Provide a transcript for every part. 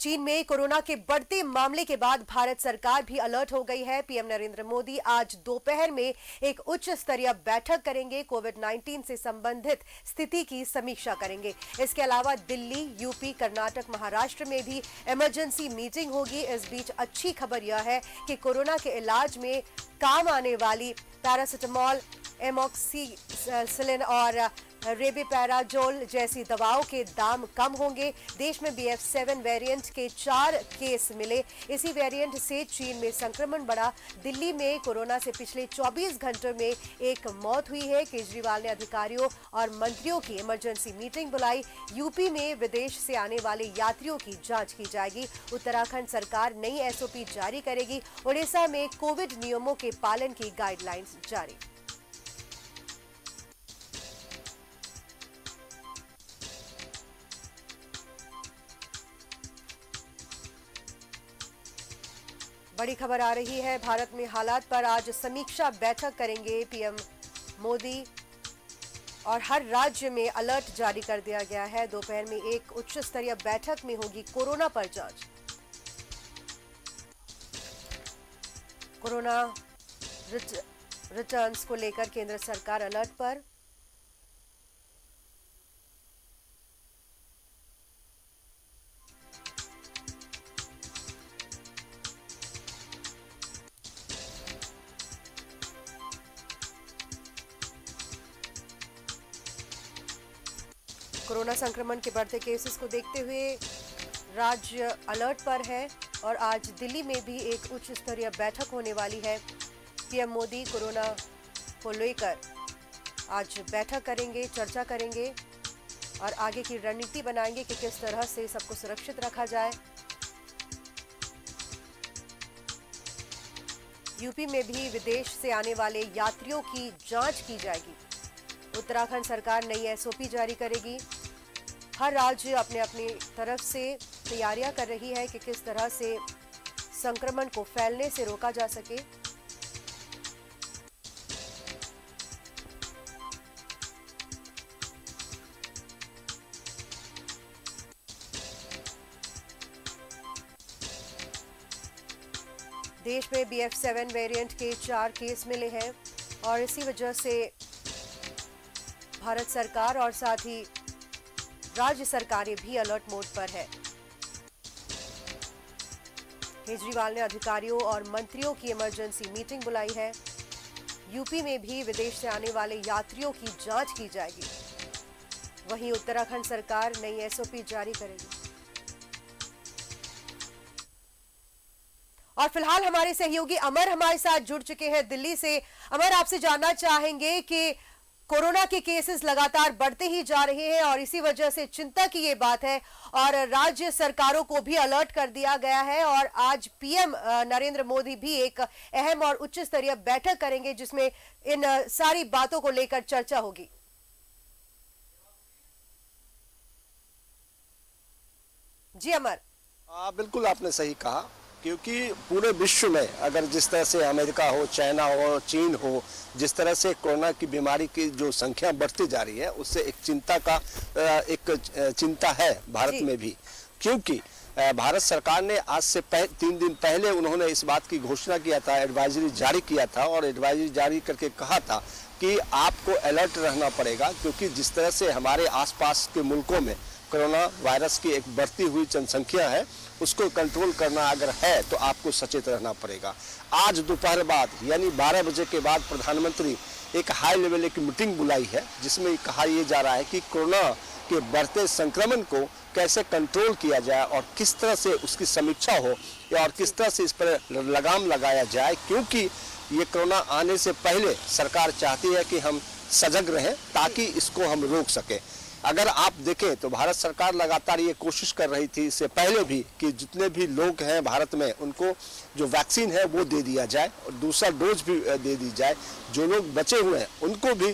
चीन में कोरोना के बढ़ते मामले के बाद भारत सरकार भी अलर्ट हो गई है। पीएम नरेंद्र मोदी आज दोपहर में एक उच्च स्तरीय बैठक करेंगे। कोविड-19 से संबंधित स्थिति की समीक्षा करेंगे। इसके अलावा दिल्ली, यूपी, कर्नाटक, महाराष्ट्र में भी इमरजेंसी मीटिंग होगी। इस बीच अच्छी खबर यह है कि कोरोना के इलाज में काम आने वाली पैरासिटामोल, एमॉक्सिसिलिन और रेबिपैराजोल जैसी दवाओं के दाम कम होंगे। देश में BF7 वेरिएंट के 4 केस मिले। इसी वेरिएंट से चीन में संक्रमण बढ़ा। दिल्ली में कोरोना से पिछले 24 घंटों में एक मौत हुई है। केजरीवाल ने अधिकारियों और मंत्रियों की इमरजेंसी मीटिंग बुलाई। यूपी में विदेश से आने वाले यात्रियों की जांच की जाएगी। उत्तराखंड सरकार नई SOP जारी करेगी। उड़ीसा में कोविड नियमों के पालन की गाइडलाइंस जारी। बड़ी खबर आ रही है। भारत में हालात पर आज समीक्षा बैठक करेंगे पीएम मोदी और हर राज्य में अलर्ट जारी कर दिया गया है। दोपहर में एक उच्च स्तरीय बैठक में होगी कोरोना पर जांच। कोरोना रिटर्न्स को लेकर केंद्र सरकार अलर्ट पर। कोरोना संक्रमण के बढ़ते केसेस को देखते हुए राज्य अलर्ट पर है और आज दिल्ली में भी एक उच्च स्तरीय बैठक होने वाली है। पीएम मोदी कोरोना को लेकर आज बैठक करेंगे, चर्चा करेंगे और आगे की रणनीति बनाएंगे कि किस तरह से सबको सुरक्षित रखा जाए। यूपी में भी विदेश से आने वाले यात्रियों की जांच की जाएगी। उत्तराखंड सरकार नई SOP जारी करेगी। हर राज्य अपने अपनी तरफ से तैयारियां कर रही है कि किस तरह से संक्रमण को फैलने से रोका जा सके। देश में BF7 वेरिएंट के 4 केस मिले हैं और इसी वजह से भारत सरकार और साथ ही राज्य सरकारें भी अलर्ट मोड पर है। केजरीवाल ने अधिकारियों और मंत्रियों की इमरजेंसी मीटिंग बुलाई है। यूपी में भी विदेश से आने वाले यात्रियों की जांच की जाएगी। वहीं उत्तराखंड सरकार नई SOP जारी करेगी। और फिलहाल हमारे सहयोगी अमर हमारे साथ जुड़ चुके हैं दिल्ली से। अमर, आपसे जानना चाहेंगे कि कोरोना के केसेस लगातार बढ़ते ही जा रहे हैं और इसी वजह से चिंता की ये बात है और राज्य सरकारों को भी अलर्ट कर दिया गया है और आज पीएम नरेंद्र मोदी भी एक अहम और उच्च स्तरीय बैठक करेंगे जिसमें इन सारी बातों को लेकर चर्चा होगी। जी अमर। बिल्कुल आपने सही कहा, क्योंकि पूरे विश्व में अगर जिस तरह से अमेरिका हो, चाइना हो, चीन हो, जिस तरह से कोरोना की बीमारी की जो संख्या बढ़ती जा रही है उससे एक चिंता है भारत में भी। क्योंकि भारत सरकार ने आज से 3 दिन पहले उन्होंने इस बात की घोषणा किया था, एडवाइजरी जारी किया था और एडवाइजरी जारी करके कहा था कि आपको अलर्ट रहना पड़ेगा, क्योंकि जिस तरह से हमारे आसपास के मुल्कों में कोरोना वायरस की एक बढ़ती हुई जनसंख्या है उसको कंट्रोल करना अगर है तो आपको सचेत रहना पड़ेगा। आज दोपहर बाद यानी 12 बजे के बाद प्रधानमंत्री एक हाई लेवल की मीटिंग बुलाई है जिसमें कहा यह जा रहा है कि कोरोना के बढ़ते संक्रमण को कैसे कंट्रोल किया जाए और किस तरह से उसकी समीक्षा हो और किस तरह से इस पर लगाम लगाया जाए, क्योंकि ये कोरोना आने से पहले सरकार चाहती है कि हम सजग रहें ताकि इसको हम रोक सकें। अगर आप देखें तो भारत सरकार लगातार ये कोशिश कर रही थी इससे पहले भी कि जितने भी लोग हैं भारत में उनको जो वैक्सीन है वो दे दिया जाए और दूसरा डोज भी दे दी जाए। जो लोग बचे हुए हैं उनको भी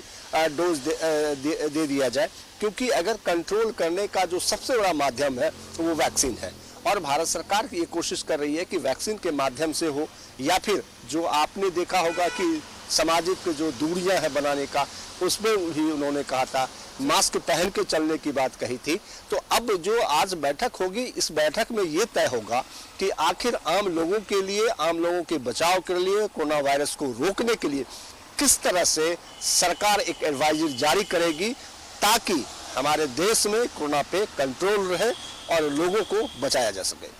डोज दे दिया जाए, क्योंकि अगर कंट्रोल करने का जो सबसे बड़ा माध्यम है वो वैक्सीन है और भारत सरकार ये कोशिश कर रही है कि वैक्सीन के माध्यम से हो या फिर जो आपने देखा होगा कि सामाजिक जो दूरियां हैं बनाने का, उसमें भी उन्होंने कहा था, मास्क पहन के चलने की बात कही थी। तो अब जो आज बैठक होगी, इस बैठक में ये तय होगा कि आखिर आम लोगों के लिए, आम लोगों के बचाव के लिए, कोरोना वायरस को रोकने के लिए किस तरह से सरकार एक एडवाइजरी जारी करेगी ताकि हमारे देश में कोरोना पे कंट्रोल रहे और लोगों को बचाया जा सके।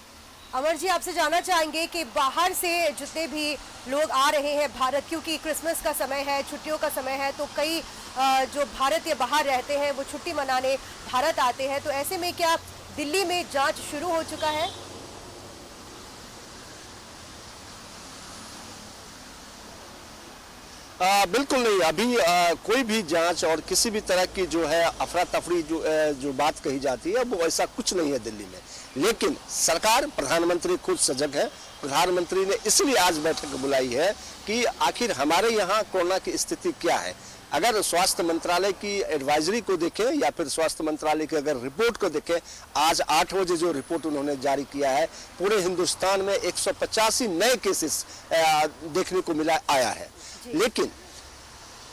अमर जी, आपसे जानना चाहेंगे कि बाहर से जितने भी लोग आ रहे हैं भारत, क्योंकि क्रिसमस का समय है, छुट्टियों का समय है, तो कई जो भारत के बाहर रहते हैं वो छुट्टी मनाने भारत आते हैं, तो ऐसे में क्या दिल्ली में जांच शुरू हो चुका है? बिल्कुल नहीं, अभी कोई भी जांच और किसी भी तरह की जो है अफरा तफरी जो बात कही जाती है वो ऐसा कुछ नहीं है दिल्ली में। लेकिन सरकार, प्रधानमंत्री खुद सजग है। प्रधानमंत्री ने इसलिए आज बैठक बुलाई है कि आखिर हमारे यहाँ कोरोना की स्थिति क्या है। अगर स्वास्थ्य मंत्रालय की एडवाइजरी को देखें या फिर स्वास्थ्य मंत्रालय की अगर रिपोर्ट को देखें, आज 8 बजे जो रिपोर्ट उन्होंने जारी किया है, पूरे हिंदुस्तान में 185 नए केसेस देखने को आया है। लेकिन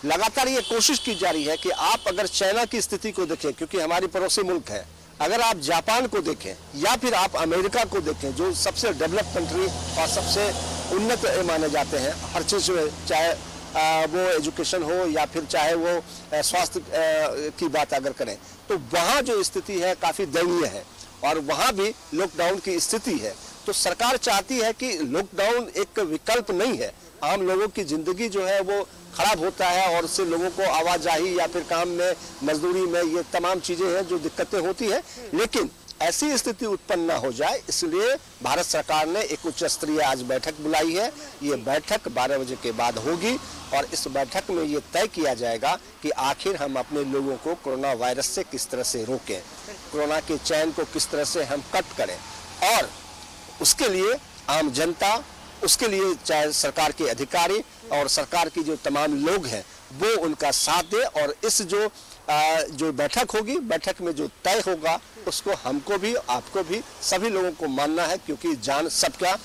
लगातार ये कोशिश की जा रही है कि आप अगर चाइना की स्थिति को देखें, क्योंकि हमारी पड़ोसी मुल्क है, अगर आप जापान को देखें या फिर आप अमेरिका को देखें, जो सबसे डेवलप कंट्री और सबसे उन्नत माने जाते हैं हर चीज में, चाहे वो एजुकेशन हो या फिर चाहे वो स्वास्थ्य की बात अगर करें, तो वहाँ जो स्थिति है काफी दयनीय है और वहाँ भी लॉकडाउन की स्थिति है। तो सरकार चाहती है कि लॉकडाउन एक विकल्प नहीं है। आम लोगों की जिंदगी जो है वो खराब होता है और उससे लोगों को आवाजाही या फिर काम में, मजदूरी में, ये तमाम चीजें हैं जो दिक्कतें होती हैं। लेकिन ऐसी स्थिति उत्पन्न न हो जाए, इसलिए भारत सरकार ने एक उच्च स्तरीय आज बैठक बुलाई है। ये बैठक 12 बजे के बाद होगी और इस बैठक में ये तय किया जाएगा कि आखिर हम अपने लोगों को कोरोना वायरस से किस तरह से रोकें, कोरोना के चैन को किस तरह से हम कट करें, और उसके लिए आम जनता, उसके लिए चाहे सरकार के अधिकारी और सरकार की जो तमाम लोग हैं वो उनका साथ दे। और इस जो बैठक होगी, बैठक में जो तय होगा उसको हमको भी, आपको भी, सभी लोगों को मानना है, क्योंकि जान सबका,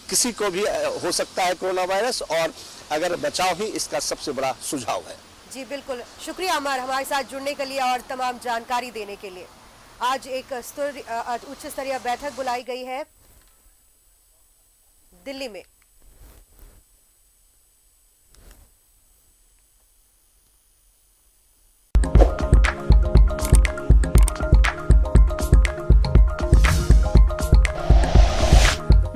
किसी को भी हो सकता है कोरोना वायरस, और अगर बचाव ही इसका सबसे बड़ा सुझाव है। जी बिल्कुल, शुक्रिया अमर हमारे साथ जुड़ने के लिए और तमाम जानकारी देने के लिए। आज एक उच्च स्तरीय बैठक बुलाई गई है दिल्ली में।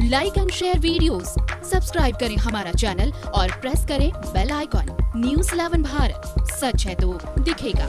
Like and share videos, subscribe करें हमारा चैनल और प्रेस करें बेल आइकॉन। न्यूज़ 11 भारत, सच है तो दिखेगा।